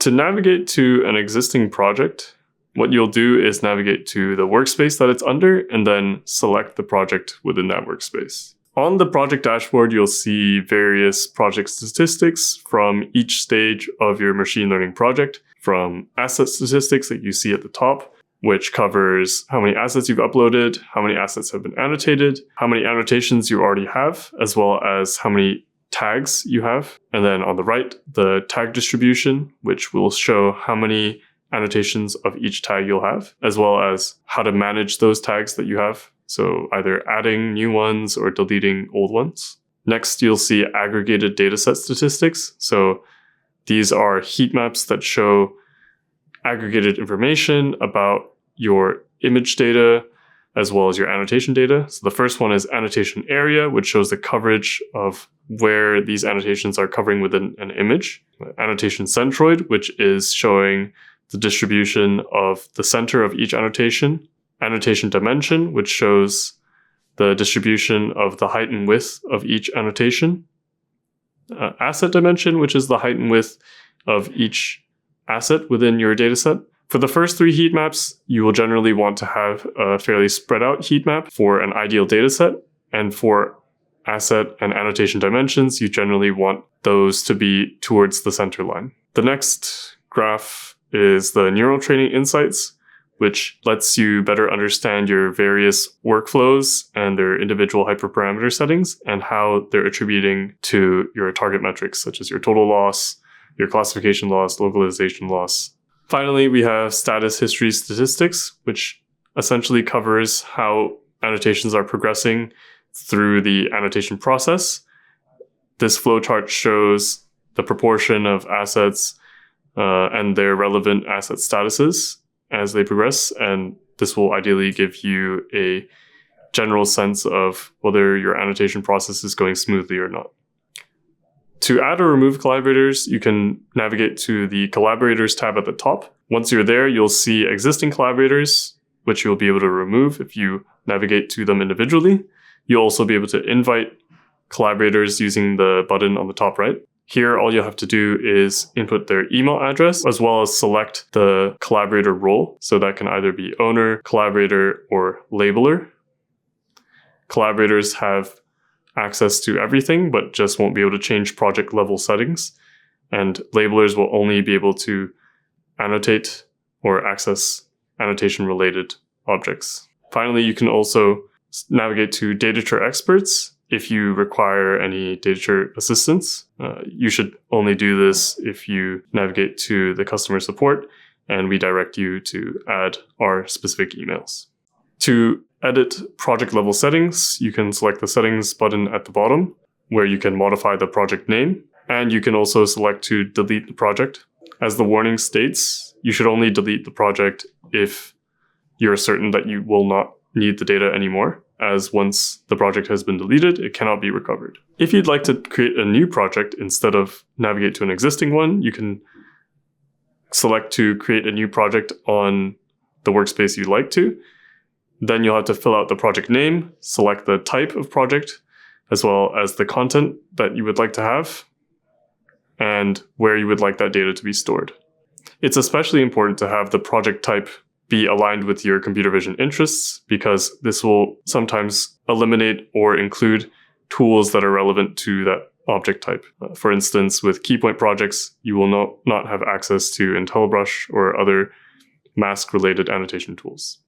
To navigate to an existing project, what you'll do is navigate to the workspace that it's under and then select the project within that workspace. On the project dashboard, you'll see various project statistics from each stage of your machine learning project, from asset statistics that you see at the top, which covers how many assets you've uploaded, how many assets have been annotated, how many annotations you already have, as well as how many tags you have. And then on the right, the tag distribution, which will show how many annotations of each tag you'll have, as well as how to manage those tags that you have. So either adding new ones or deleting old ones. Next, you'll see aggregated dataset statistics. So these are heat maps that show aggregated information about your image data as well as your annotation data. So the first one is annotation area, which shows the coverage of where these annotations are covering within an image. Annotation centroid, which is showing the distribution of the center of each annotation. Annotation dimension, which shows the distribution of the height and width of each annotation. Asset dimension, which is the height and width of each asset within your dataset. For the first three heat maps, you will generally want to have a fairly spread out heat map for an ideal dataset. And for asset and annotation dimensions, you generally want those to be towards the center line. The next graph is the neural training insights, which lets you better understand your various workflows and their individual hyperparameter settings and how they're attributing to your target metrics, such as your total loss, your classification loss, localization loss. Finally, we have status history statistics, which essentially covers how annotations are progressing through the annotation process. This flowchart shows the proportion of assets and their relevant asset statuses as they progress, and this will ideally give you a general sense of whether your annotation process is going smoothly or not. To add or remove collaborators, you can navigate to the Collaborators tab at the top. Once you're there, you'll see existing collaborators, which you'll be able to remove if you navigate to them individually. You'll also be able to invite collaborators using the button on the top right. Here, all you'll have to do is input their email address, as well as select the collaborator role. So that can either be owner, collaborator, or labeler. Collaborators have access to everything, but just won't be able to change project level settings. And labelers will only be able to annotate or access annotation related objects. Finally, you can also navigate to Datature experts if you require any Datature assistance. You should only do this if you navigate to the customer support and we direct you to add our specific emails. To edit project level settings, you can select the settings button at the bottom where you can modify the project name, and you can also select to delete the project. As the warning states, you should only delete the project if you're certain that you will not need the data anymore, as once the project has been deleted, it cannot be recovered. If you'd like to create a new project instead of navigate to an existing one, you can select to create a new project on the workspace you'd like to. Then you'll have to fill out the project name, select the type of project, as well as the content that you would like to have, and where you would like that data to be stored. It's especially important to have the project type be aligned with your computer vision interests, because this will sometimes eliminate or include tools that are relevant to that object type. For instance, with keypoint projects, you will not have access to IntelliBrush or other mask-related annotation tools.